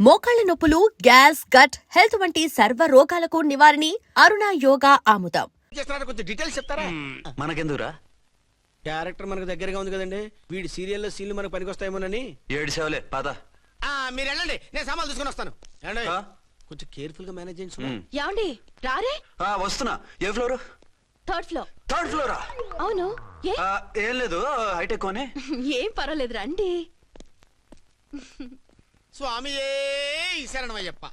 మోకాళ్ల నొప్పులు, gas, gut health వంటి సర్వ రోగాలకు నివారణి అరుణ యోగా ఆముదం. కొంచెం డీటెయిల్స్ చెప్తారా? మనకెందుకురా? క్యారెక్టర్ మనకు దగ్గరగా ఉంది కదండి. వీడి సీరియల్లో సీన్లు మనకు పనికొస్తాయేమోనని. 7 సేవలే పద. మీరు వెళ్ళండి, నేను సామాన్లు తీసుకొని వస్తాను. ఏమండి? కొంచెం కేర్ఫుల్ గా మేనేజ్ చేయండి సుమా. ఏమండి రారే? వస్తున్నా. ఏ ఫ్లోర్? Third floor. థర్డ్ ఫ్లోరా? అవును. ఏ ఏం లేదు, హైటెక్ అని. ఏం పర్వాలేదు రండి. స్వామియే శరణమయ్యప్ప.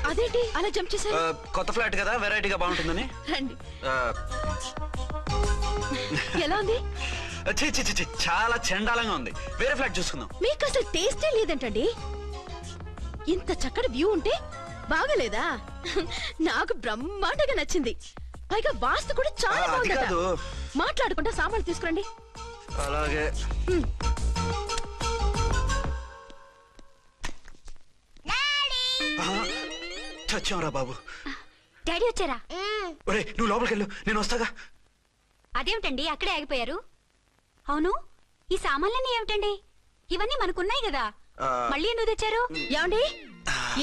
అదేంటి అలా జంప్ చేశారు? కొత్త ఫ్లాట్ కదా, వెరైటీగా బాగుంటుందని. రండి. ఎలా ఉంది? ఛీ, ఛీ, ఛీ, ఛీ, చాలా చండాలంగా ఉంది. వేరే ఫ్లాట్ చూసుకుందాం. మీకు అసలు టేస్టే లేదంటండి. ఇంత చక్కటి వ్యూ ఉంటే బాగలేదా? నాకు బ్రహ్మాండంగా నచ్చింది. పైగా వాస్తు కూడా చాలా అది బాగుందట. కాదు. మాట్లాడుకుంటా సామాన్లు తీసుకురండి. అలాగే. చచ్చాంరా బాబు. డాడీ వచ్చారా? ఒరే నువ్వు లోపలికి వెళ్ళు, నేను వస్తాగా. అదేమిటండి అక్కడే ఆగిపోయారు? అవును, ఈ సామాన్లన్నీ ఏమిటండి? ఇవన్నీ మనకున్నాయి కదా, మళ్ళీ ఎందుకు తెచ్చారు? ఏమండి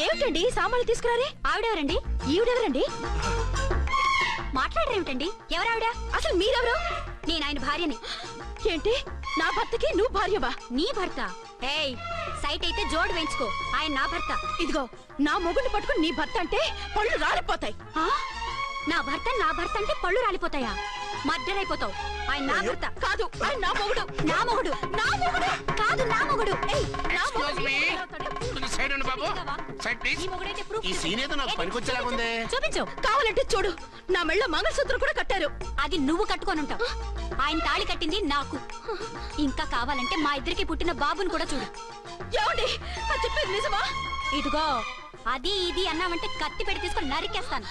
ఏమిటండి సామాన్లు తీసుకురారే? ఆవిడెవరండి? ఈవిడెవరండి? మాట్లాడరేమిటండి? ఎవరావిడ? అసలు మీరెవరు? నేను ఆయన భార్యని. ఏంటి నా భర్తకి నువ్వు భార్యవా? నీ భర్త? ఏయ్, సైట్ అయితే జోడు వేయించుకో. ఆయన నా భర్త. ఇదిగో నా మొగుడిని పట్టుకుని నీ భర్త అంటే పళ్ళు రాలిపోతాయి. ఆ? నా భర్త అంటే పళ్ళు రాలిపోతాయా? మర్డర్ అయిపోతావు. ఆయన నా భర్త కాదు, ఆయన నా మొగుడు. నా మొగుడు. నా మొగుడు కాదు, నా మొగుడు. ఏయ్, నా మొగుడు. సైడ్ అండి బాబు, సైడ్ ప్లీజ్. ఈ మొగుడైతే proof ఈ సీన్ ఏదో నాకు పనికొచ్చేలాగుందే. చూపించు. కావాలంటే చూడు, నా మెళ్ళ మంగళసూత్రం కూడా కట్టారు. అది నువ్వు కట్టుకొని ఉంటావు. ఆయన తాళి కట్టింది నాకు. ఇంకా కావాలంటే మా ఇద్దరికి పుట్టిన బాబుని కూడా చూడు. ఏమండి అది చెప్పేది నిజమా? ఇదిగో, అది ఇది అన్నావంటే కత్తి పెట్టి తీసుకొని నరికేస్తాను.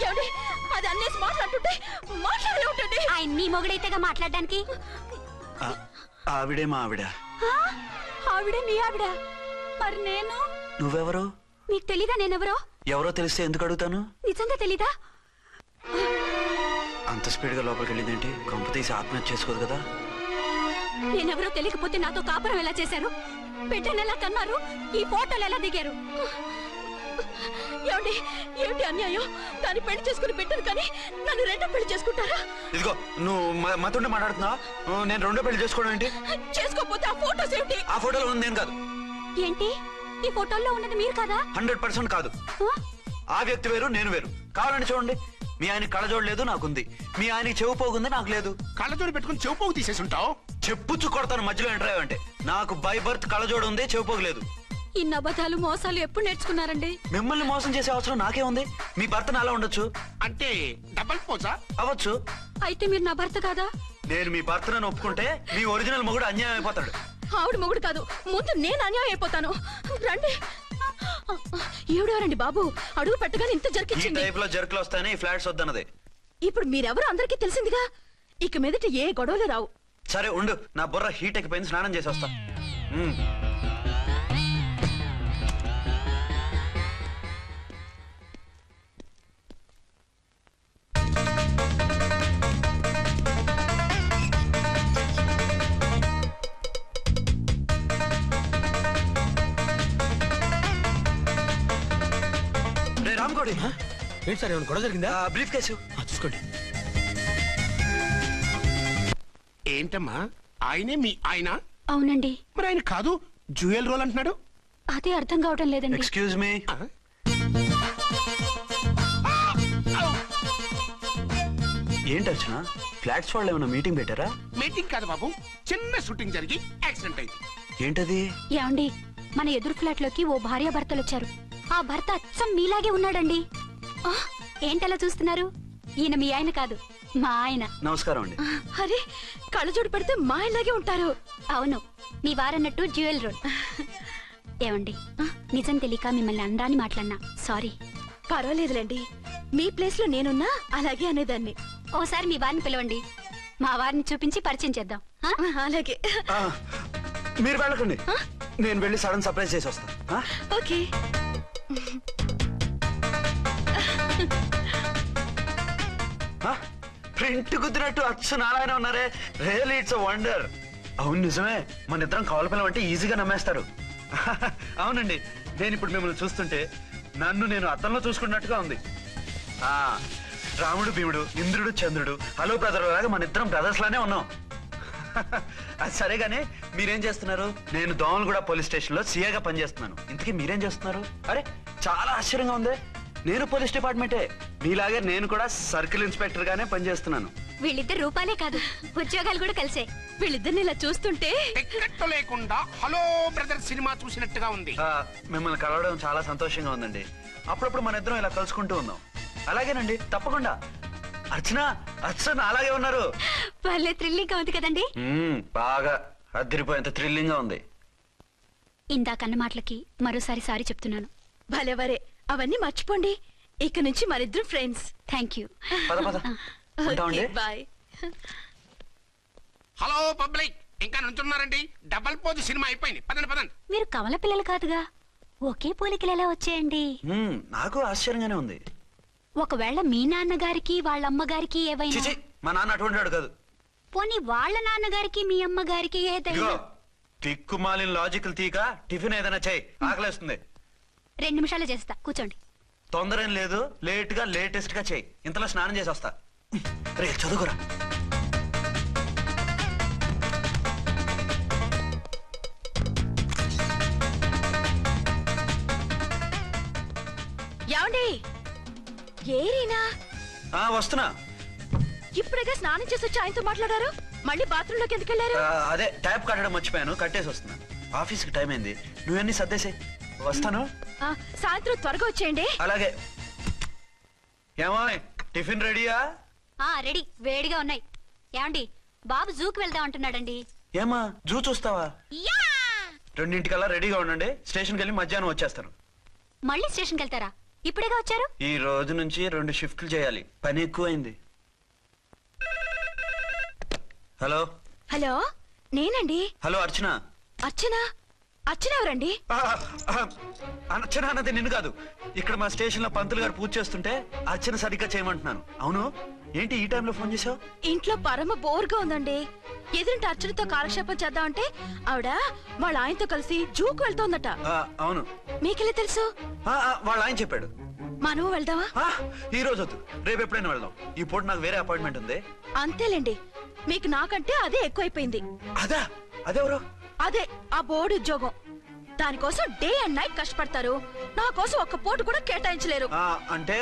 ఏమండి అది అన్నేసి మాట్లాడుతుంటే మాట్లాడే ఉంటుంది. ఆయన నీ మొగుడైతేగా మాట్లాడడానికి. ఆవిడే మా ఆవిడ. ఆ? ఆవిడే మీ ఆవిడ? మరి నేను? నువ్వెవరు? మీకు తెలీదా నేనెవరో? ఎవరో తెలిస్తే ఎందుకు అడుగుతాను? నిజంగా తెలీదా? అంత స్పీడ్ గా లోపలికి వెళ్ళిందేంటి? కొంప తీసి ఆత్మహత్య చేసుకోదు కదా. నేనెవరో తెలియకపోతే నాతో కాపురం ఎలా చేశారు? బిడ్డను ఎలా కన్నారు? ఈ ఫోటోలు ఎలా దిగారు? ఏమండి ఏమిటి అన్యాయం? దాన్ని పెళ్లి చేసుకుని పెట్టారు కానీ నన్ను రెండో పెళ్లి చేసుకుంటారా? ఇదిగో నువ్వు మాతోనే మాట్లాడుతున్నా. నేను రెండో పెళ్లి చేసుకోవడం ఏంటి? చేసుకోకపోతే ఆ ఫోటోస్ ఏమిటి? ఆ ఫోటోలో ఉంది నేను కాదు. ఏంటి, ఈ ఫోటోల్లో ఉన్నది మీరు కదా? 100% కాదు. ఆ? ఆ వ్యక్తి వేరు, నేను వేరు. కావాలని చూడండి. మీ ఆయన కళ్ళజోడు లేదు, నాకుంది. మీ ఆయనకి చెవు పోగుంది, నాకు లేదు. కళ్ళజోడు పెట్టుకుని చెవుపోగు తీసేసి ఉంటావు. చెప్పుచ్చు కొడతాను మధ్యలో ఎంటర్ అంటే. నాకు బై బర్త్ కళ్ళజోడు ఉంది, చెవు పోగు లేదు. ఇన్ని అబద్ధాలు మోసాలు ఎప్పుడు నేర్చుకున్నారండి? మిమ్మల్ని మోసం చేసే అవసరం నాకే ఉంది. మీ భర్తను అలా ఉండొచ్చు. అంటే డబల్ పోజా? అవ్వచ్చు. అయితే మీరు నా భర్త కాదా? నేను మీ భర్తను ఒప్పుకుంటే మీ ఒరిజినల్ మొగుడు అన్యాయం అయిపోతాడు. ఆవిడ మొగుడు కాదు, ముందు నేను అన్యాయం అయిపోతాను. రండి. ఈవిడెవరండి బాబు? అడుగు పెట్టగానే ఇంత ఈ జరికిచ్చింది. టైప్ లో జర్కులు వస్తాయని ఈ ఫ్లాట్స్ వద్దన్నది. ఇప్పుడు మీరెవరో అందరికీ తెలిసిందిగా, ఇక మీదట ఏ గొడవలు రావు. సరే ఉండు, నా బుర్ర హీట్ ఎక్కిపోయింది, స్నానం చేసి వస్తా. రే రామ్కోడి, ఏంటి సార్ ఏమైనా గొడవ జరిగిందా? బ్రీఫ్ కేసు చూసుకోండి. ఏంటమ్మా ఆయనే మీ ఆయన? అవునండి. మరి ఆయన కాదు జ్యూయల్ రోల్ అంటున్నాడు. అదే అర్థం కావటం లేదండి. Excuse me. ఏంటి అర్చన, ఫ్లాట్స్ వాళ్ళు ఏమైనా మీటింగ్ పెట్టారా? మీటింగ్ కాదు బాబు, చిన్న షూటింగ్ జరిగి యాక్సిడెంట్ అయింది. ఏంటది? ఏమండి, మన ఎదురు ఫ్లాట్ లోకి ఓ భార్య భర్తలు వచ్చారు. ఆ భర్త అచ్చం మీలాగే ఉన్నాడండి. ఆ, ఏంటలా చూస్తున్నారు? ఈయన మీ ఆయన కాదు, మా ఆయన. నమస్కారం అండి. అరే కళ్ళజోడు పెడితే మా ఇలాగే ఉంటారు. అవును, మీ వారన్నట్టు జ్యువెల్ రోడ్. ఏమండి, నిజం తెలియక మిమ్మల్ని అందాన్ని మాట్లాడినా సారీ. పర్వాలేదులేండి, మీ ప్లేస్ లో నేనున్నా అలాగే అనేదాన్ని. ఓసారి మీ వారిని పిలవండి, మా వారిని చూపించి పరిచయం చేద్దాం. ఆ? అలాగే. మీరు వెళ్ళకండి, నేను వెళ్ళి సడన్ సర్ప్రైజ్ చేసి వస్తాను. ఓకే. ప్రింట్ కుదిరినట్టు అచ్చు నారాయణ ఉన్నారే, రియల్లీ ఇట్స్ వండర్. అవును నిజమే, మన ఇద్దరం కవల పిల్లం అంటే ఈజీగా నమ్మేస్తారు. అవునండి, నేను ఇప్పుడు మిమ్మల్ని చూస్తుంటే నన్ను నేను అద్దంలో చూసుకున్నట్టుగా ఉంది. ఆ రాముడు భీముడు, ఇంద్రుడు చంద్రుడు, హలో బ్రదర్ లాగా మన ఇద్దరం బ్రదర్స్ లానే ఉన్నాం. అది సరేగానే మీరేం చేస్తున్నారు? నేను దోమలగూడ పోలీస్ స్టేషన్ లో సీఏగా పనిచేస్తున్నాను. ఇంతకీ మీరేం చేస్తున్నారు? అరే చాలా ఆశ్చర్యంగా ఉంది. నేను పోలీస్ డిపార్ట్మెంటే, మీలాగే నేను కూడా సర్కిల్ ఇన్స్పెక్టర్ గానే పనిచేస్తున్నాను. వీళ్ళిద్దరు రూపాలే కాదు, ఉద్యోగాలు కూడా కలిసే. వీళ్ళిద్దరిని ఇలా చూస్తుంటే టికెట్ లేకుండా హలో బ్రదర్ సినిమా చూసినట్టుగా ఉంది. మిమ్మల్ని కలవడం చాలా సంతోషంగా ఉందండి. అప్పుడప్పుడు మన ఇద్దరం ఇలా కలుసుకుంటూ ఉందాం. అలాగేనండి, తప్పకుండా. అర్చన, అర్చన అలాగే ఉన్నారు. వాళ్ళే థ్రిల్లింగ్ గా ఉంది కదండి. బాగా అదిరిపోయేంత థ్రిల్లింగ్ గా ఉంది. ఇందాకన్న మాటలకి మరోసారి సారీ చెప్తున్నాను. భలేవరే, అవన్నీ మర్చిపోండి. ఇక నుంచి మరిద్దరం ఫ్రెండ్స్. Thank you. పద పద ఉంటామండి. బాయ్. హలో పబ్లిక్, ఇంకా నుంచున్నారండి? డబల్ పోజ్ సినిమా అయిపోయింది, పదండి పదండి. మీరు కమల పిల్లలు కాదుగా, ఒకే పోలికలు ఎలా వచ్చేయండి? నాకు ఆశ్చర్యంగానే ఉంది. ఒకవేళ మీ నాన్నగారికి వాళ్ళ అమ్మగారికి ఏవైనా, చిచి, మా నాన్న అటువంటి వాడు కాదు. పోనీ వాళ్ళ నాన్నగారికి మీ అమ్మగారికి ఏదైనా. ఇదిగో తిక్కుమాలిన లాజికల్ తీక టిఫిన్ ఏదైనా చేయి, ఆకలేస్తుంది. 2 నిమిషాలు చేస్తా, కూర్చోండి. తొందర ఏం లేదు, లేట్ గా లేటెస్ట్ గా చేయి. ఇంతలో స్నానం చేసి వస్తా. రే చదువుకురా. ఏమండి? ఏరీనా? వస్తున్నా. ఇప్పుడేగా స్నానం చేసి వచ్చి ఆయనతో మాట్లాడారు, మళ్ళీ బాత్రూమ్ లోకి ఎందుకు వెళ్ళారు? అదే ట్యాప్ కట్టడం మర్చిపోయాను, కట్టేసి వస్తున్నా. ఆఫీస్ కి టైం అయింది, నువ్వన్నీ సర్దేసే. వస్తాను. సాయంత్రం త్వరగా వచ్చేయండి. అలాగే. ఏమో టిఫిన్ రెడీయా? రెడీ, వేడిగా ఉన్నాయి. ఏమండి, బాబు జూకి వెళ్దాం అంటున్నాడండి. ఏమా జూ చూస్తావా? యా! 2:00కల్లా రెడీగా ఉండండి, స్టేషన్కి వెళ్ళి మధ్యాహ్నం వచ్చేస్తాను. మళ్ళీ స్టేషన్కి వెళ్తారా? ఇప్పుడేగా వచ్చారు. ఈ రోజు నుంచి 2 షిఫ్ట్లు చేయాలి, పని ఎక్కువైంది. హలో. హలో, నేనండి. హలో అర్చన. అర్చన? అర్చన ఎవరండి? అర్చన అన్నది నిన్ను కాదు. ఇక్కడ మా స్టేషన్ లో పంతులు గారు పూజ చేస్తుంటే అర్చన సరిగ్గా చేయమంటున్నాను. అవును, ఏంటి ఈ టైంలో ఫోన్ చేసావు? ఇంట్లో పరమ బోర్గా ఉందండి. ఎదురింటి అర్చనతో కాలక్షేపం చేద్దామంటే ఆవిడ వాళ్ళ ఆయనతో కలిసి జూకు వెళ్తోందట. అవును. మీకెళ్ళి తెలుసు? వాళ్ళ ఆయన చెప్పాడు. మనము వెళ్దామా? ఈ రోజు వద్దు, రేపు ఎప్పుడైనా వెళ్దాం. ఈ పూట నాకు వేరే అపాయింట్మెంట్ ఉంది. అంతేలేండి, మీకు నాకంటే అదే ఎక్కువైపోయింది. అదా? అదెవరు? అదే ఆ బోర్డు ఉద్యోగం. దానికోసం డే అండ్ నైట్ కష్టపడతారు, నా కోసం ఒక్క పూట కూడా కేటాయించలేరు. అంటే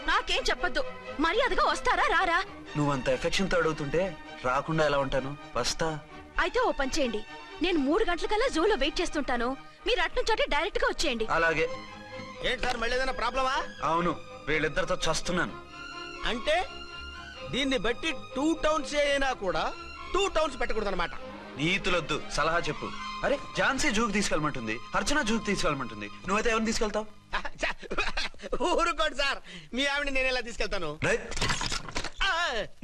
నాకేం చెప్పొద్దు, మర్యాదగా వస్తారా రారా? నువ్వంత ఎఫెక్షన్ తో అడుగుతుంటే రాకుండా ఎలా ఉంటాను? వస్తా. అయితే ఓ పని చేయండి, నేను 3 గంటలకల్లా జూలో వెయిట్ చేస్తుంటాను, మీరు అట్నుంచి డైరెక్ట్ గా వచ్చేయండి. అలాగే. ఏంటి సార్, మళ్ళీ ఏదైనా ప్రాబ్లమా? అవును, వీళ్ళిద్దరితో చస్తున్నాను. అంటే దీన్ని బట్టి 2 టౌన్స్ అయినా కూడా 2 టౌన్స్ పెట్టకూడదు అనమాట. నీతులొద్దు, సలహా చెప్పు. అరే ఝాన్సీ జూకి తీసుకెళ్ళమంటుంది, అర్చన జూకి తీసుకెళ్ళమంటుంది, నువ్వైతే ఎవరిని తీసుకెళ్తావు? ఊరుకోండి సార్, మీ ఆవిడ నేను ఎలా తీసుకెళ్తాను?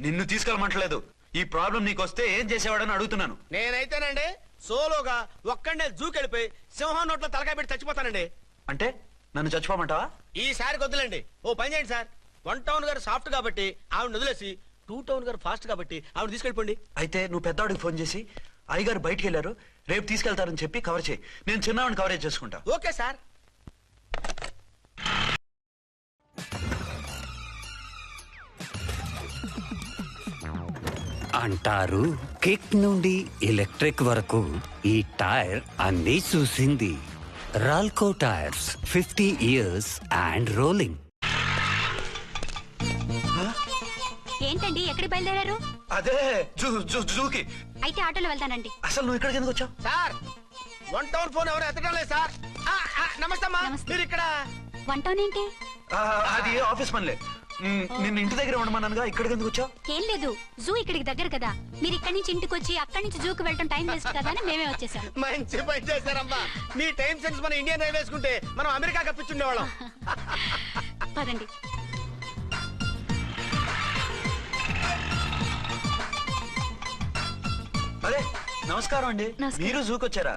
నిన్ను తీసుకెళ్ళమంటలేదు. ఈ ప్రాబ్లం నీకొస్తే ఏం చేసేవాడని అడుగుతున్నాను. నేనైతేనండి సోలోగా ఒక్కడే జూకెళ్ళిపోయి సింహం నోట్లో తలకాయ పెట్టి చచ్చిపోతానండి. అంటే నన్ను చచ్చిపోమంటావా? ఈసారి వద్దులేండి, ఓ పని చేయండి సార్. 1 టౌన్ గారు సాఫ్ట్ కాబట్టి ఆవిడ వదిలేసి 2 టౌన్ గారు ఫాస్ట్ కాబట్టి ఆవిడ తీసుకెళ్ళిపోండి. అయితే నువ్వు పెద్దవాడికి ఫోన్ చేసి అయ్యగారు బయటికి వెళ్ళారు, రేపు తీసుకెళ్తారని చెప్పి కవర్ చేయి. నేను చిన్నవాడిని కవరేజ్ చేసుకుంటా. Okay sir. అంటారు కిక్ నుండి ఎలక్ట్రిక్ వరకు ఈ టైర్ అన్నీ చూసింది. రాల్కో టైర్స్ 50 years అండ్ రోలింగ్. ఏంటండి, ఎక్కడికి బయలుదేరారు? అదే జూకి. అయితే ఆటోలో వెళ్తానండి. అసలు నువ్వు ఇక్కడికి ఎందుకు వచ్చావు? సార్ 1 టౌన్ ఫోన్ ఎవరు ఎత్తడం లేదు సార్. నమస్తే అమ్మా, నమస్తే. మీరు ఇక్కడ? 1 టౌన్ ఏంటి? అది ఆఫీస్ పనిలే. నిన్ను ఇంటి దగ్గర ఉండమన్నానుగా, ఇక్కడికి ఎందుకు వచ్చావు? ఏం లేదు, జూ ఇక్కడికి దగ్గర కదా, మీరు ఇక్కడి నుంచి ఇంటికి వచ్చి అక్కడి నుంచి జూకి వెళ్ళటం టైం వేస్ట్ కదా అని మేమే వచ్చేసాం. మంచి పని చేశారమ్మా. మీ టైం సెన్స్ మన ఇండియన్ రైల్వేస్ కుంటే మనం అమెరికా కప్పించుండేవాళ్ళం. పదండి. అరే నమస్కారం అండి. నమస్కారం. మీరు జూకి వచ్చారా?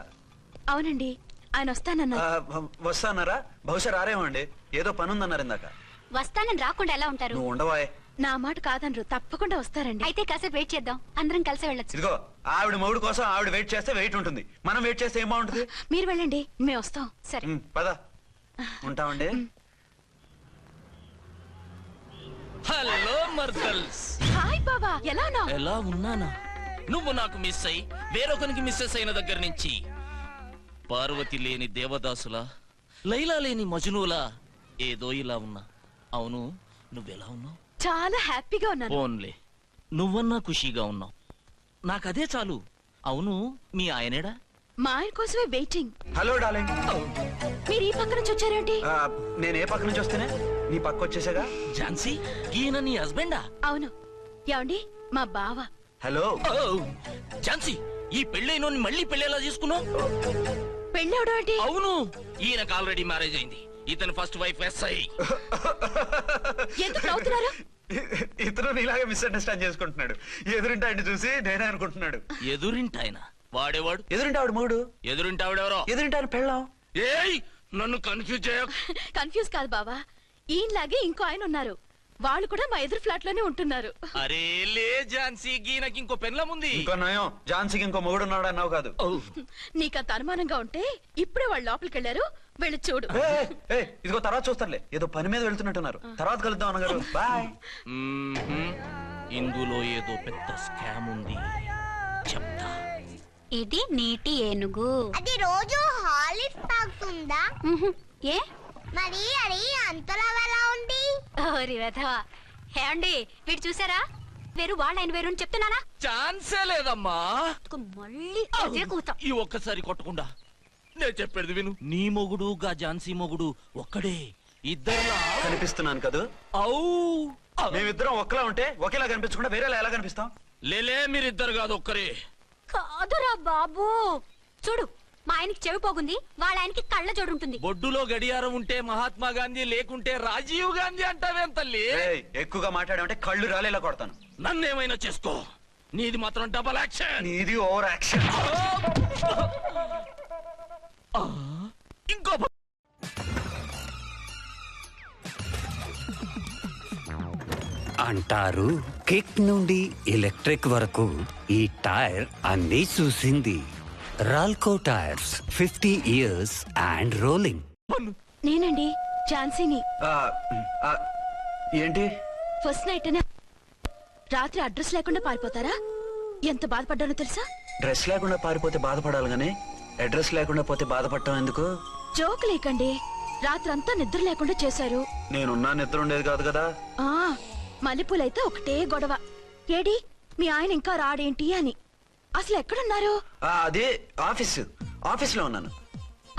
అవునండి, ఆయన వస్తానన్నారు. వస్తానారా? బహుశా రారేమో అండి, ఏదో పని ఉందన్నారు ఇందాక. వస్తానని రాకుండా ఎలా ఉంటారు? నువ్వు ఉండవాయ్. నా మాట కాదనరు, తప్పకుండా వస్తారండి. అయితే కాసేపు వెయిట్ చేద్దాం, అందరం కలిసి వెళ్ళొచ్చు. ఇదిగో ఆవిడ మొగుడు కోసం ఆవిడ వెయిట్ చేస్తే వెయిట్ ఉంటుంది, మనం వెయిట్ చేస్తే ఏం బాగుంటుంది. మీరు వెళ్ళండి, మేము వస్తాం. సరే. పద ఉంటామండి. హలో మర్దల్స్, హాయ్ బాబా, ఎలా ఉన్నావు? ఎలా ఉన్నానా? నువ్వు నాకు మిస్ అయి వేరొకరికి మిస్సెస్ అయిన దగ్గర నుంచి పార్వతి లేని దేవదాసులా, లైలా లేని మజునులా ఏదో ఇలా ఉన్నా. అవును, నువ్వెలా ఉన్నావు? చాలా హ్యాపీగా ఉన్నాను. ఓన్లే నువ్వన్నా ఖుషీగా ఉన్నావు, నాకదే చాలు. అవును, మీ ఆయనేడా? మా ఆయన కోసమే వెయిటింగ్. Hello darling. మీరు ఈ పక్క నుంచి వచ్చారేంటి? నేను ఏ పక్క నుంచి వస్తేనే నీ పక్క వచ్చేసాగా. ఝాన్సీ, ఈయన నీ హస్బెండా? అవును. ఏమండి, మా బావ. హలో. ఓ, ఝాన్సీ, ఈ పెళ్ళైనోని మళ్ళీ పెళ్ళేలా చేసుకున్నావు? పెళ్ళవడం ఏంటి? అవును, ఈయనకు ఆల్రెడీ మ్యారేజ్ అయింది. ఇతను ఫస్ట్ వైఫ్ ఎస్ఐ. ఎందుకు నవ్వుతున్నారు? ఇతను నీలాగా మిస్అండర్స్టాండ్ చేసుకుంటున్నాడు. ఎదురింటి ఆయన చూసి నేనే అనుకుంటున్నాడు. ఎదురింటాయన వాడేవాడు? ఎదురింటి ఆవిడ మూడు, ఎదురింటి ఆవిడెవరో? ఎదురింటి ఆయన పెళ్ళాం. ఏయ్, నన్ను కన్ఫ్యూజ్ చేయ. కన్ఫ్యూజ్ కాదు బావా, ఈయనలాగే ఇంకో ఆయన ఉన్నారు. వాళ్ళు కూడా మా ఎదురు ఫ్లాట్ లోనే ఉంటున్నారు. అరే లే ఝాన్సీ, గీనకి ఇంకో పెన్లం ఉంది. ఇంకో నయం, ఝాన్సీకి ఇంకో మొగుడు ఉన్నాడు అన్నావు కాదు. ఓ, నీకంత అనుమానంగా ఉంటే ఇప్పుడే వాళ్ళు లోపలికి వెళ్ళారు, వెళ్ళి చూడు. ఇదిగో తర్వాత చూస్తారులే, ఏదో పని మీద వెళ్తున్నట్టున్నారు. తర్వాత కలుద్దాం అన్నగారు. బాయ్. మ్మ్హ్మ్. ఇందులో ఏదో పెద్ద స్కామ్ ఉంది, చెప్తా. ఇది నీటి ఏనుగు. అది రోజు హాలిక్స్ తాగుతుందా? ఉహుం. ఏ మరి అది అంతలా ఎలా ఉంది? ఓరి వెధవా. ఏమండి, వీడు చూసారా? వేరు వాళ్ళైన వేరు అని చెప్తున్నానా? ఛాన్సే లేదమ్మా. మళ్ళీ అదే కూతాం. ఈ ఒక్కసారి కొట్టకుండా నేను చెప్పేది విను. నీ మొగుడు గా ఝాన్సీ మొగుడు ఒక్కడే, ఇద్దరులా కనిపిస్తున్నాను కదా. ఔ. మేమిద్దరం ఒక్కలా ఉంటే ఒకేలా కనిపించకుండా వేరేలా ఎలా కనిపిస్తాం? లేలే, మీరిద్దరు కాదు ఒక్కరే. కాదురా బాబు, చూడు, మా ఆయనకి చెవి పోగుంది, వాళ్ళ ఆయనకి కళ్ళ జోడు ఉంటుంది. బొడ్డులో గడియారం ఉంటే మహాత్మా గాంధీ, లేకుంటే రాజీవ్ గాంధీ అంటావేం తల్లి? ఎక్కువగా మాట్లాడామంటే కళ్ళు రాలేలా కొడతాను. నన్నేమైనా చేసుకో, నీది మాత్రం డబల్ యాక్షన్. నీది ఓవర్ యాక్షన్. ఇంకో అంటారు కిక్ నుండి ఎలక్ట్రిక్ వరకు ఈ టైర్ అన్నీ చూసింది. రాల్కో టైర్స్ 50 years అండ్ రోలింగ్. నేనండి ఝాన్సీని. ఏంటి? ఫస్ట్ నైట్ అనే రాత్రి అడ్రస్ లేకుండా పారిపోతారా? ఎంత బాధపడ్డానో తెలుసా? డ్రెస్ లేకుండా పారిపోతే బాధపడాలి గానీ అడ్రస్ లేకుండా పోతే బాధపడటం ఎందుకు? జోక్ లేకండి, రాత్రంతా నిద్ర లేకుండా చేశారు. నేనున్నా నిద్ర ఉండేది కాదు కదా. ఆ మల్లెపూలైతే ఒకటే గొడవ. ఏడి మీ ఆయన ఇంకా రాడేంటి అని. అసలు ఎక్కడున్నారు? అదే ఆఫీస్ లో ఉన్నాను.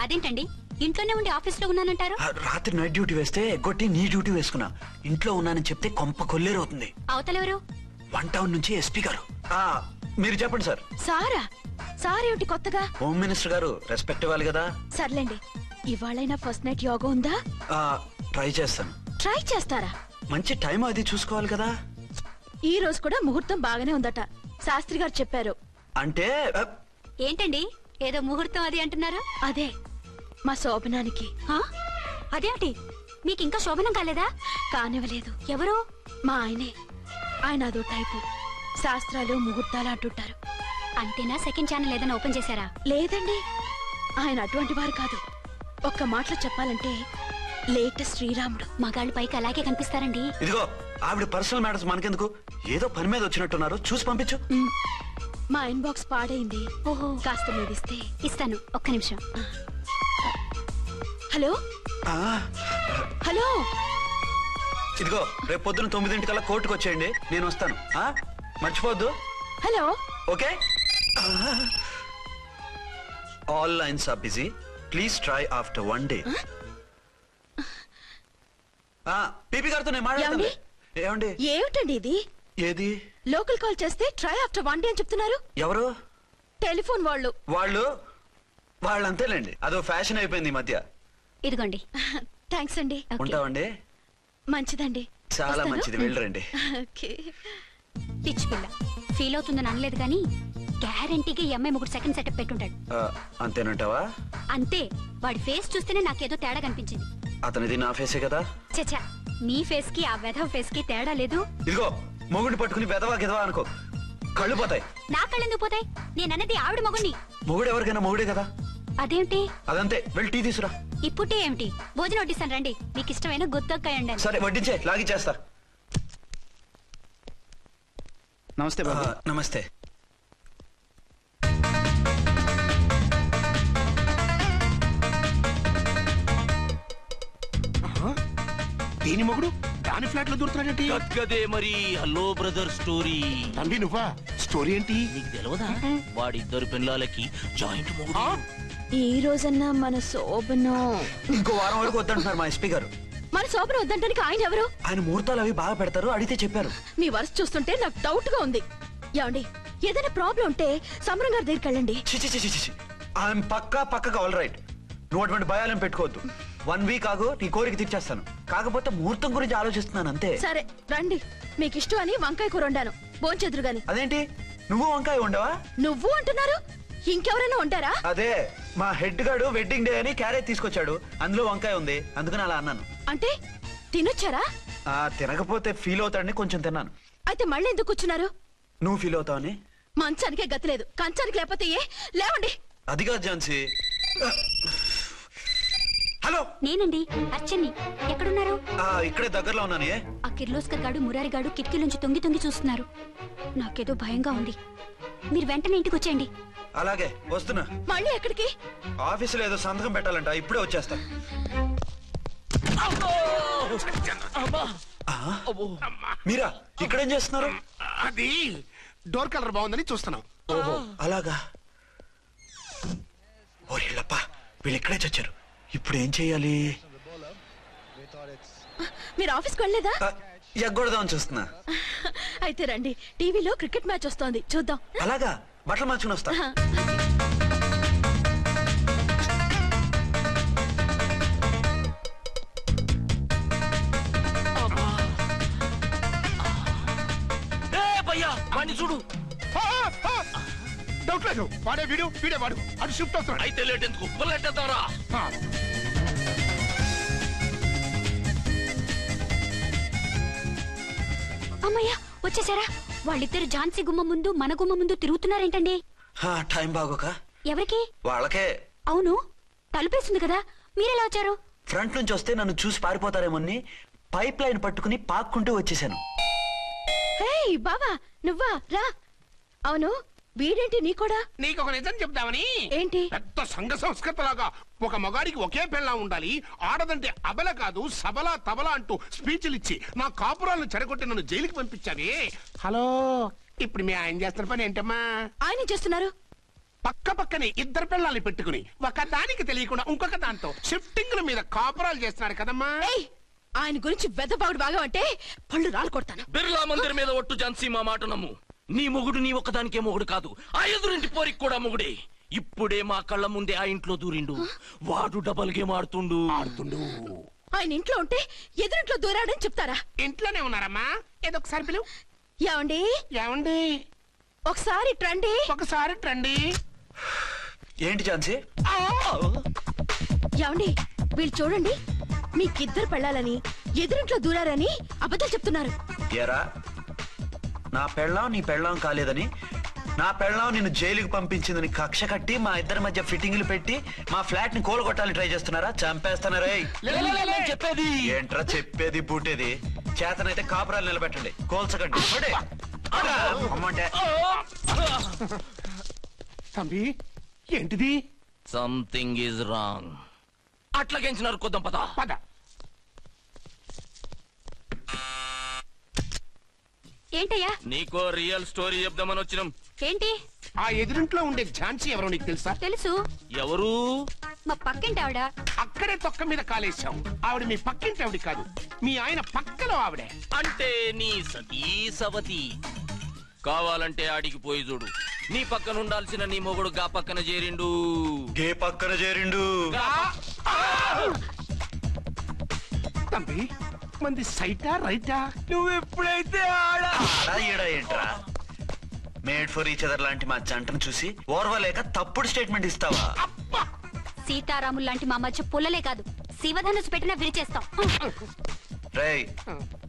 అదేంటండి, ఇంట్లోనే ఉండి ఆఫీస్ లో ఉన్నానంటారు? రాత్రి నైట్ డ్యూటీ వేస్తే ఎగ్గొట్టి నీ డ్యూటీ వేసుకున్నా. ఇంట్లో ఉన్నానని చెప్తే కొంప కొల్లేరవుతుంది. అవతలెవరు? 1 town నుంచి ఎస్పీ గారు. మీరు చెప్పండి సార్. సారా? సారేమిటి కొత్తగా? హోమ్ మినిస్టర్ గారు, రెస్పెక్ట్ ఇవ్వాలి కదా. సర్లేండి, ఇవాళైనా ఫస్ట్ నైట్ యోగా ఉందా? ట్రై చేస్తాను. ట్రై చేస్తారా? మంచి టైం అది చూసుకోవాలి కదా. ఈ రోజు కూడా ముహూర్తం బాగానే ఉందట, శాస్త్రి గారు చెప్పారు. అంటే ఏంటండి, ఏదో ముహూర్తం అది అంటున్నారు? అదే మా శోభనానికి. ఆ? అదేమిటి, మీకు ఇంకా శోభనం కాలేదా? కానివ్వలేదు. ఎవరు? మా ఆయనే. ఆయన అదో టైపు, శాస్త్రాలు ముహూర్తాలు అంటుంటారు. అంతేనా? సెకండ్ ఛానల్ ఏదైనా ఓపెన్ చేశారా? లేదండి, ఆయన అటువంటి వారు కాదు. ఒక్క మాటలో చెప్పాలంటే లేటెస్ట్ శ్రీరాముడు. మగాళ్ళు పైకి అలాగే కనిపిస్తారండి. ఇదిగో ఆవిడ పర్సనల్ మ్యాటర్స్ మనకెందుకు, ఏదో పని మీద వచ్చినట్టున్నారు, చూసి పంపించు. మా ఇన్బాక్స్ పాడైంది. ఓహో, కాస్త మీదిస్తే. ఇస్తాను, ఒక్క నిమిషం. హలో ఆ, హలో, ఇదిగో రేపు పొద్దున 9 కోర్టుకు వచ్చేయండి, నేను వస్తాను. మర్చిపోద్దు. Hello. Okay. All lines are busy, please try after 1 day. పీపీ గారితో నేను మాట్లాడతాను. ఏమండి? ఏమిటండి ఇది? ఏది? లోకల్ కాల్ చేస్తే ట్రై ఆఫ్టర్ 1 day అని చెప్తున్నారు. ఎవరు? టెలిఫోన్ వాళ్ళు. వాళ్ళంతేలేండి, అదో ఫ్యాషన్ అయిపోయింది ఈ మధ్య. ఇదిగోండి. థ్యాంక్స్ అండి. ఓకే. ఉంటామండి. మంచిదండి. చాలా వస్తాను. మంచిది, వెళ్ళరండి. ఓకే. పిచ్చి పిల్ల ఫీల్ అవుతుందని అనలేదు కానీ గ్యారంటీగా ఈ అమ్మాయి 3 సెకండ్ సెటప్ పెట్టుంటాడు. అంతేనంటావా? అంతే, వాడి ఫేస్ చూస్తేనే నాకేదో తేడా కనిపించింది. అతనిది నా ఫేసే కదా. చచ్చా, మీ ఫేస్ కి ఆ వెధవ ఫేస్ కి తేడా లేదు. ఇదిగో మొగుడిని పట్టుకుని బెదవా గిదవా అనుకో, కళ్ళు పోతాయి. నా కళ్ళెందుకు పోతాయి? నేనన్నది ఆవిడ మగుణ్ణి. మొగుడు ఎవరికైనా మొగుడే కదా. అదేంటి? అదంతే, వెళ్ళి టీ తీసురా. ఇప్పుడే ఏమిటి? భోజనం వడ్డిస్తాను రండి. మీకు ఇష్టమైన గుత్తొక్కాయ ఉండండి. సరే వడ్డించే, లాగిచ్చేస్తా. నమస్తే బాబు. నమస్తే. దేని మొగుడు దాని ఫ్లాట్ లో దూరుతున్నాడేంటి? గదే మరి హలో బ్రదర్ స్టోరీ. తంబి నువ్వా? స్టోరీ ఏంటి? నీకు తెలియదా? వాడిద్దరు పిల్లలకి జాయింట్ మొగుడు. ఈ రోజన్నా మన శోభను ఇంకో వారం వరకు వద్దంటున్నారు మా ఎస్పీ గారు. మన శోభను వద్దంటానికి ఆయన ఎవరు? ఆయన ముహూర్తాలు అవి బాగా పెడతారు, అడిగితే చెప్పారు. మీ వరుస చూస్తుంటే నాకు డౌట్ గా ఉంది. ఏమండి, ఏదైనా ప్రాబ్లం ఉంటే సమరం గారి దగ్గరికి వెళ్ళండి. ఆయన పక్కగా ఆల్ రైట్. నువ్వు అటువంటి భయాలను పెట్టుకోవద్దు. 1 వీక్ ఆగు, నీ కోరిక తీర్చేస్తాను. కాకపోతే ముహూర్తం గురించి ఆలోచిస్తున్నాను అంతే. సరే రండి, మీకు ఇష్టం అని వంకాయ కూర వండాను, భోంచెదురు గాని. అదేంటి నువ్వు వంకాయ ఉండవా? నువ్వు అంటున్నారు, ఇంకెవరైనా ఉంటారా? అదే మా హెడ్ గాడు వెడ్డింగ్ డే అని క్యారేజ్ తీసుకొచ్చాడు, అందులో వంకాయ ఉంది, అందుకని అలా అన్నాను. అంటే తినొచ్చారా? తినకపోతే ఫీల్ అవుతాడని కొంచెం తిన్నాను. అయితే మళ్ళీ ఎందుకు కూర్చున్నారు? నువ్వు ఫీల్ అవుతావని. మంచానికే గతి లేదు, కంచానికి లేకపోతే ఏ? లేవండి. అది కాదు ఝాన్సీ. హలో, నేనండి అర్చన్ని. ఎక్కడున్నారు? ఇక్కడే దగ్గరలో ఉన్నాను. ఆ కిర్లోస్కర్ గాడు మురారి గాడు కిటికీలోంచి తొంగి చూస్తున్నారు. నాకేదో భయంగా ఉంది. మీరు వెంటనే ఇంటికి వచ్చేయండి. అలాగే వస్తున్నా. మళ్ళీ ఎక్కడికి? ఆఫీసులో ఏదో సంతకం పెట్టాలంట, ఇప్పుడే వచ్చేస్తా. మీరా ఇక్కడేం చేస్తున్నారు? అది డోర్ కలర్ బాగుందని చూస్తున్నాం. ఓహో అలాగా. ఓరేళ్ళప్ప, వీళ్ళు ఇక్కడే చచ్చారు. ఇప్పుడు ఏం చెయ్యాలి? మీరు ఆఫీస్కి వెళ్ళలేదా? ఎగ్గొడదామని చూస్తున్నా. అయితే రండి, టీవీలో క్రికెట్ మ్యాచ్ వస్తోంది, చూద్దాం. అలాగా, బట్టలు మార్చుకుని వస్తా. వాడిని చూడు. డౌట్ లేదు, వాడే వీడే వాడు. అది షిఫ్ట్ అవుతున్నాడు. అయితే లేట్ ఎందుకు, బుల్లెట్టేద్దాంరా. అమ్మయ్యా, వచ్చేసారా? వాళ్ళిద్దరు ఝాన్సీ గుమ్మ ముందు మన గుమ్మ ముందు తిరుగుతున్నారేంటండి? టైం బాగోక. ఎవరికి? వాళ్ళకే. అవును, తలుపేస్తుంది కదా, మీరెలా వచ్చారు? ఫ్రంట్ నుంచి వస్తే నన్ను చూసి పారిపోతారేమోని పైప్ లైన్ పట్టుకుని పాక్కుంటూ వచ్చేసాను. హే బావా, నువ్వా? రా. అవును, వీడేంటి నీ కూడా? నీకు ఒక నిజం చెప్దామని. ఏంటి? పెద్ద సంఘ సంస్కృతలాగా ఒక మగాడికి ఒకే పెళ్ళం ఉండాలి, ఆడదంటే అబల కాదు సబల తబల అంటూ స్పీచ్లు ఇచ్చి నా కాపురాలను చెడగొట్టి నన్ను జైలుకి పంపించావి. హలో, ఇప్పుడు మీ ఆయన చేస్తున్న పని ఏంటమ్మా? ఆయన చేస్తున్నారు. పక్క పక్కనే ఇద్దరు పిల్లల్ని పెట్టుకుని ఒక దానికి తెలియకుండా ఇంకొక దాంతో షిఫ్టింగ్ల మీద కాపురాలు చేస్తున్నాడు కదమ్మా. ఏయ్, ఆయన గురించి వెదబాగుడు బాగా అంటే పళ్ళు రాలు కొడతాను. బిర్లా మందిర్ మీద ఒట్టు ఝాన్సీ, మా మాట నమ్ము. నీ మొగుడు నీ ఒక్కదానికే మొగుడు కాదు, ఆ ఎదురింటి పోరికి కూడా మొగుడే. ఇప్పుడే మా కళ్ళ ముందే ఆ ఇంట్లో దూరిండు. వాడు డబల్ గేమ్ ఆడుతుండు. ఆయన ఇంట్లో ఉంటే ఎదురింట్లో దూరాడని చెప్తారా? ఇంట్లోనే ఉన్నారమ్మా, ఏదో ఒకసారి పిలువు. ఏమండి? ఏమండి? ఒకసారి ట్రండి. ఒకసారి ట్రండి. ఏంటి ఝాన్సీ? ఏమండి, వీళ్ళు చూడండి, మీకిద్దరు పెళ్ళాలని ఎదురింట్లో దూరారని అబద్ధాలు చెప్తున్నారు. ఏరా, నా పెళ్ళాం నీ పెళ్ళాం కాలేదని, నా పెళ్ళాం నిన్ను జైలుకి పంపించిందని కక్ష కట్టి మా ఇద్దరి మధ్య ఫిట్టింగ్లు పెట్టి మా ఫ్లాట్ ని కోలగొట్టాలని ట్రై చేస్తున్నారా? చంపేస్తున్నారా? చెప్పేది ఏంట్రా చెప్పేది బూటేది? చేతనైతే కాపురాలు నిలబెట్టండి, కోల్చకండి. అమ్మంటే తంబి, ఏంటిది? Something is wrong. అట్లాగేంచినారు కొద్దాం, పద పద. ఏంటయ్యా? నీకో రియల్ స్టోరీ చెప్దామని వచ్చినాం. ఏంటి? ఆ ఎదురింట్లో ఉండే ఝాన్సీ ఎవరో నీకు తెలుసా? తెలుసు. ఎవరు? మా పక్కింటి ఆవిడ. అక్కడే తొక్క మీద కాలేశాం. ఆవిడ మీ పక్కింటి ఆవిడ కాదు, మీ ఆయన పక్కలో ఆవిడే. అంటే నీ సతీ సవతి. కావాలంటే ఆడికి పోయి చూడు. నీ పక్కన ఉండాల్సిన నీ మొగుడు గా పక్కన చేరిండు. గే పక్కన చేరిండు. తంబి, మంది సైటా రైటా? నువ్వు ఎప్పుడైతే ఆడా ఈడ ఏంట్రా? మేడ్ ఫర్ ఈచ్ అదర్ లాంటి మా జంటను చూసి ఓర్వలేక తప్పుడు స్టేట్మెంట్ ఇస్తావా? సీతారాములు లాంటి మా మధ్య పుల్లలే కాదు, శివధనుసు పెట్టినా విరిచేస్తాం. రేయ్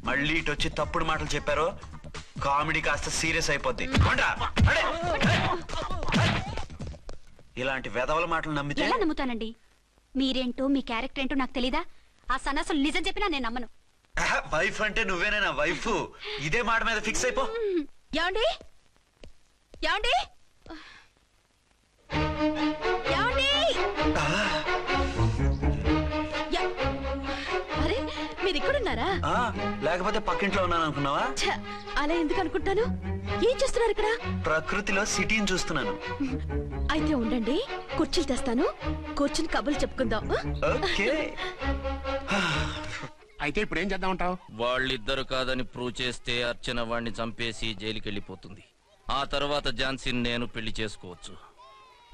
మళ్ళీ ఇటు వచ్చి తప్పుడు మాటలు చెప్పారు కామెడీ కాస్త సీరియస్ అయిపోద్ది కొండ్రా, నడే, నడే. ఇలాంటి వెధవల మాటలు నమ్మితే ఎలా నమ్ముతానండి? మీరేంటో మీ క్యారెక్టర్ ఏంటో నాకు తెలీదా? ఆ సన్నాసులు నిజం చెప్పినా నేను నమ్మను. వైఫ్ అంటే నువ్వేనా వైఫ్? ఇదే మాట మీద ఫిక్స్ అయిపో. ఏమండి ఏమండి ఏమండి యా- అరే మీరు ఇక్కడున్నారా? ఆ, లేకపోతే పక్కింట్లో ఉన్నాను అనుకున్నావా? ఛ, అలా ఎందుకు అనుకుంటాను? ఏం చేస్తున్నారు ఇక్కడ? ప్రకృతిలో సిటీని చూస్తున్నాను. అయితే ఉండండి, కుర్చీలు తెస్తాను, కూర్చుని కబుర్లు చెప్పుకుందాం. ఓకే. అయితే ఇప్పుడు ఏం చేద్దామంటావు? వాళ్ళిద్దరు కాదని ప్రూవ్ చేస్తే అర్చన వాణ్ణి చంపేసి జైలుకి వెళ్ళిపోతుంది. ఆ తర్వాత ఝాన్సీని నేను పెళ్లి చేసుకోవచ్చు.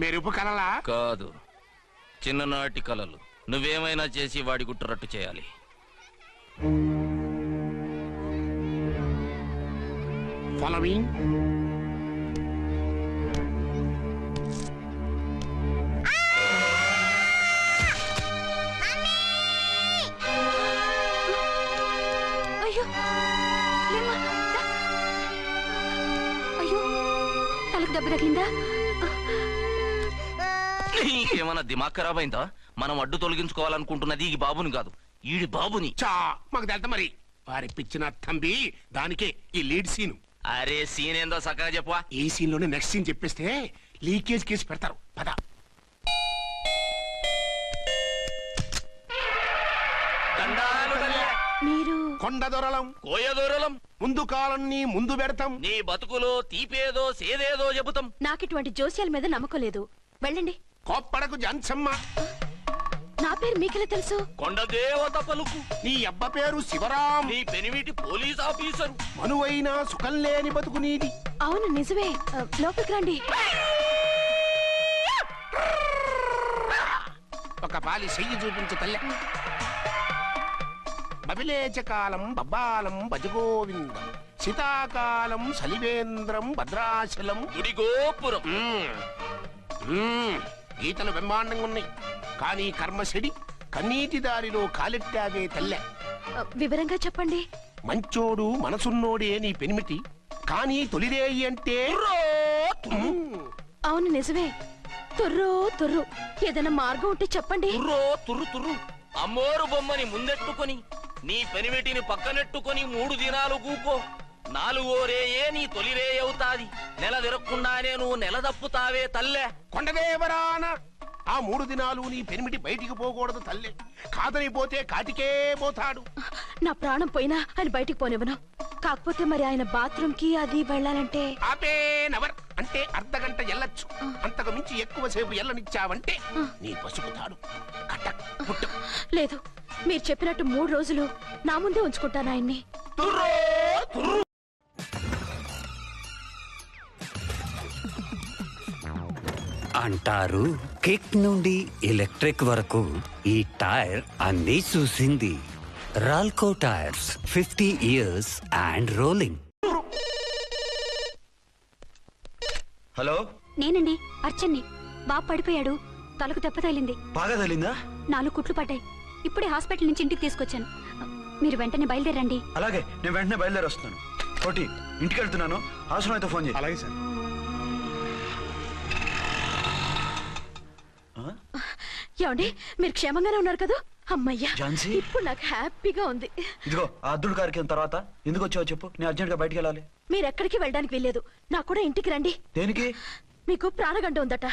మీరు కలలా? కాదు, చిన్ననాటి కలలు. నువ్వేమైనా చేసి వాడి గుట్టరట్టు చేయాలి. ఫాలోయింగ్. అయ్యో లేమ్మా, దా. అయ్యో తలకు దెబ్బ తగిలిందా? ఏమన్నా దిమాగ్ ఖరాబ్ అయిందా? మనం అడ్డు తొలగించుకోవాలనుకుంటున్నది ఈ బాబుని కాదు, ఈడి బాబుని. చా మాకు తెలుతా మరి. వారి పిచ్చిన తంబి దానికే ఈ లీడ్ సీన్. అరే సీన్ ఏందో సక్కగా చెప్పవా? ఈ సీన్ లోనే నెక్స్ట్ సీన్ చెప్పేస్తే లీకేజ్ కేసు పెడతారు. పద. మీరు కొండ దొరలం కోయ దూరలం ముందు కాలన్నీ ముందు పెడతాం. నీ బతుకులో తీపేదో సేదేదో చెబుతాం. నాకు ఇటువంటి జోస్యాల మీద నమ్మకం లేదు. వెళ్ళండి. కోప్పడకు జన్సమ్మ. నా పేరు మీకెలా తెలుసు? కొండ దేవత పలుకు. నీ అబ్బ పేరు శివరాం. నీ పెనిమిటి పోలీస్ ఆఫీసరు. మనువైన సుఖం లేని బతుకు నీది. అవును నిజమే. లోపలికి రండి. ఒక పాలి చెయ్యి చూపించు తల్లె. బబిలేచకాలం బబ్బాలం భజగోవిందం శీతాకాలం సలివేంద్రం భద్రాచలం. గుడి గోపురం. గీతలు బ్రహ్మాండంగా ఉన్నాయి, కానీ కర్మశడి కన్నీటి దారిలో కాలెట్టావే తల్లె. వివరంగా చెప్పండి. మంచోడు మనసున్నోడే నీ పెనిమిటి, కానీ తొలిరేయి అంటే అవును నిజమే. తుర్రో తుర్రు. ఏదైనా మార్గం ఉంటే చెప్పండి. తుర్రో తుర్రు తుర్రు. అమ్మోరు బొమ్మని ముందెట్టుకొని నీ పెనిమిటిని పక్కనెట్టుకొని 3 దినాలు కూకో. 4వ రేయే నీ తొలి రే అవుతాది. నెల తిరగకుండానే నువ్వు నెల తప్పుతావే తల్లే. కొండదేవరాన ఆ 3 దినాలు నీ పెనిమిటి బయటికి పోకూడదు తల్లే. కాదని పోతే కాటికే పోతాడు. నా ప్రాణం పోయినా ఆయన బయటికి పోనివ్వను. కాకపోతే మరి ఆయన బాత్రూమ్ కి అది వెళ్ళాలంటే ఆపేనవర్ అంటే అర్ధగంట ఎల్లొచ్చు. అంతకు మించి ఎక్కువసేపు ఎల్లనిచ్చావంటే నీ పసుపుతాడు కటక్ పుట్టక్. లేదు, మీరు చెప్పినట్టు 3 రోజులు నా ముందే ఉంచుకుంటాను ఆయన్ని. అంటారు కిక్ నుండి ఎలక్ట్రిక్ వరకు ఈ టైర్ అన్నీ చూసింది. రాల్కో tyres 50 years and rolling. Hello, నేనండి అర్చన్ని. బాబు పడిపోయాడు, తలకు దెబ్బ తగిలింది. బాగా తగిలిందా? 4 కుట్లు పడ్డాయి. ఇప్పుడే హాస్పిటల్ నుంచి ఇంటికి తీసుకొచ్చాను. మీరు వెంటనే బయలుదేరండి. అలాగే, నేను వెంటనే బయలుదేరి వస్తున్నాను. కోటి, ఇంటికి వెళ్తున్నాను. అవసరం అయితే ఫోన్ చేయి. అలాగే సార్. ఏమండి, మీరు క్షేమంగానే ఉన్నారు కదా? అమ్మయ్యా, ఝాన్సీ? ఇప్పుడు నాకు హ్యాపీగా ఉంది. ఇదిగో ఆ అద్దుడు కార్యక్రమం తర్వాత ఎందుకు వచ్చావో చెప్పు. నేను అర్జెంట్ గా బయటికి వెళ్ళాలి. మీరు ఎక్కడికి వెళ్ళడానికి వెళ్ళలేదు. నాకు కూడా ఇంటికి రండి. దేనికి? మీకు ప్రాణగంట ఉందట.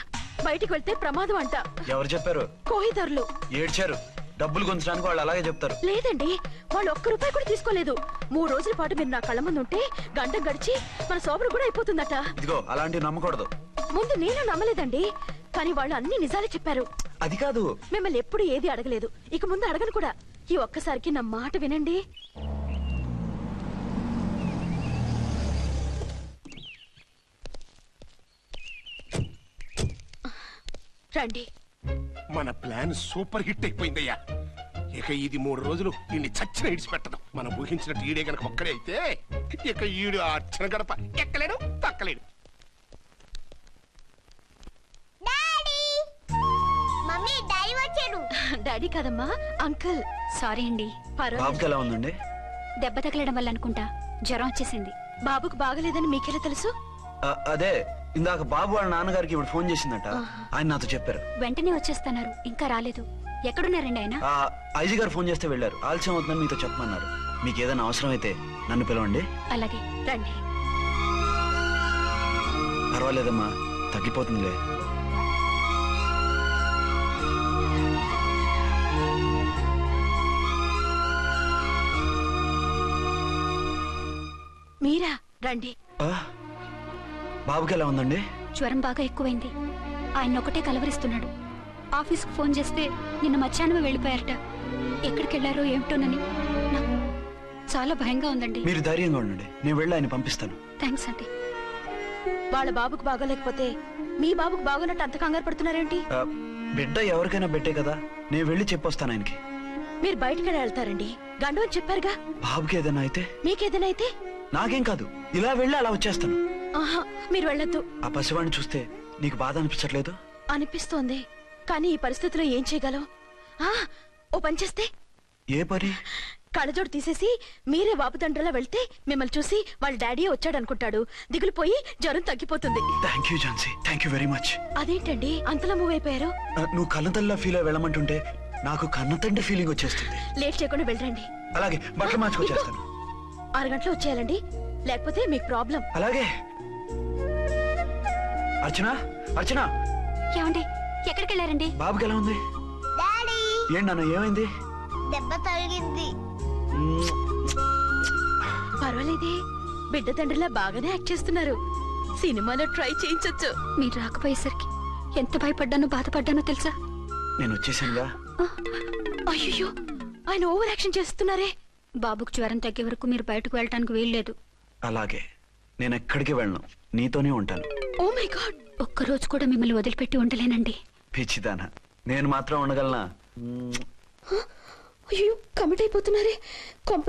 బయటికి వెళ్తే ప్రమాదం అంట. ఎవరు చెప్పారు? కోహిదర్లు ఏడ్చారు. డబ్బులు గుంచడానికి వాళ్ళు అలాగే చెప్తారు. లేదండి, వాళ్ళు ₹1 కూడా తీసుకోలేదు. 3 రోజుల పాటు మీరు నా కళ్ళ ముందు ఉంటే గంట గడిచి మన సోబరు కూడా అయిపోతుందట. ఇదిగో అలాంటివి నమ్మకూడదు. ముందు నేను నమ్మలేదండి, కానీ వాళ్ళు అన్ని నిజాలే చెప్పారు. అది కాదు, మిమ్మల్ని ఎప్పుడు ఏది అడగలేదు, ఇక ముందు అడగను కూడా. ఈ ఒక్కసారికి నా మాట వినండి. రండి. మన ప్లాన్ సూపర్ హిట్ అయిపోయిందయ్యా. ఇక ఇది 3 రోజులు ఈయన్ని చచ్చిన ఇడిచిపెట్టడం. మనం ఊహించినట్టు ఈడే గనక ఒక్కడే అయితే ఇక ఈడు ఆ అర్చన గడప ఎక్కలేడు, తక్కలేడు. డాడీ మమ్మీ డాడీ వచ్చారు. డాడీ కాదమ్మా, అంకుల్. సారీ అండి. పర్వాలేదు. బాబుకి ఎలా ఉందండి? దెబ్బ తగలడం వల్ల అనుకుంటా జ్వరం వచ్చేసింది. బాబుకు బాగలేదని మీకెలా తెలుసు? అదే ఇందాక బాబు వాళ్ళ నాన్నగారికి ఇప్పుడు ఫోన్ చేసిందట, ఆయన నాతో చెప్పారు. వెంటనే వచ్చేస్తున్నారు, ఇంకా రాలేదు. ఎక్కడున్నారండి ఆయన? ఐజీ గారు ఫోన్ చేస్తే వెళ్ళారు. ఆలస్యం అవుతుందని మీతో చెప్పమన్నారు. మీకు ఏదైనా అవసరం అయితే నన్ను పిలవండి. అలాగే. రండి. పర్వాలేదమ్మా, తగ్గిపోతుందిలే. మీరా? రండి. ఆ, బాబుకి ఎలా ఉందండి? జ్వరం బాగా ఎక్కువైంది. ఆయన ఒకటే కలవరిస్తున్నాడు. ఆఫీస్కు ఫోన్ చేస్తే నిన్న మధ్యాహ్నమే వెళ్ళిపోయారట. ఎక్కడికి వెళ్ళారో ఏమిటోనని నాకు చాలా భయంగా ఉందండి. మీరు ధైర్యంగా ఉండండి, నేను వెళ్ళి ఆయన పంపిస్తాను. థ్యాంక్స్ అండి. వాళ్ళ బాబుకు బాగోలేకపోతే మీ బాబుకు బాగోనట్టు అంత కంగారు పడుతున్నారేంటి? బిడ్డ ఎవరికైనా బిడ్డే కదా, నేను వెళ్ళి చెప్పొస్తాను ఆయనకి. మీరు బయటికి వెళ్తారండి, గండు అని చెప్పారుగా. బాబుకి ఏదైనా అయితే? మీకేదైనా అయితే? నాకేం కాదు, ఇలా వెళ్ళి అలా వచ్చేస్తాను. ఆహా, మీరు వెళ్ళొద్దు. ఆ పసివాడిని చూస్తే నీకు బాధ అనిపించట్లేదు? అనిపిస్తోంది, కానీ ఈ పరిస్థితిలో ఏం చేయగలం? ఓ పని చేస్తే? ఏ పని? కళ్ళజోడు తీసేసి మీరే వాపుతండ్రలా వెళ్తే మిమ్మల్ని చూసి వాళ్ళ డాడీ వచ్చాడు అనుకుంటాడు. దిగులుపోయి జ్వరం తగ్గిపోతుంది. Thank you Jhansi, thank you very much. అదేంటండి అంతలా మూవ్ అయిపోయారు? నువ్వు కన్నతల్లిలా ఫీల్ అయి వెళ్ళమంటుంటే నాకు కన్నతండ్రి ఫీలింగ్ వచ్చేస్తుంది. లేట్ చేయకుండా వెళ్ళండి. అలాగే, బట్టలు మార్చుకొచ్చేస్తాను. 6 గంటలు వచ్చేయాలండి, లేకపోతే మీకు ప్రాబ్లం. అలాగే. అర్చన, అర్చన. ఏమండి, ఎక్కడికి వెళ్ళారండి? బాబుకి ఎలా ఉంది? డాడీ ఏంటి నాన్న, ఏమైంది? దెబ్బ తగిలింది. పర్వాలేదే, బిడ్డ తండ్రిలా బాగానే యాక్ట్ చేస్తున్నారు. సినిమాలో ట్రై చేయించొచ్చు. మీరు రాకపోయేసరికి ఎంత భయపడ్డానో బాధపడ్డానో తెలుసా? నేను వచ్చేసానుగా. అయ్యో, ఆయన ఓవర్ యాక్షన్ చేస్తున్నారే. బాబుకు జ్వరం తగ్గే వరకు మీరు బయటకు వెళ్ళటానికి వీల్లేదు. అలాగే, నేను ఎక్కడికి వెళ్ళను, నీతోనే ఉంటాను. ఓ మై గాడ్, ఒక్కరోజు కూడా మిమ్మల్ని వదిలిపెట్టి ఉండలేనండి. పిచ్చిదానా, నేను మాత్రం ఉండగలనా? అయ్యో కమిట్ అయిపోతున్నారే.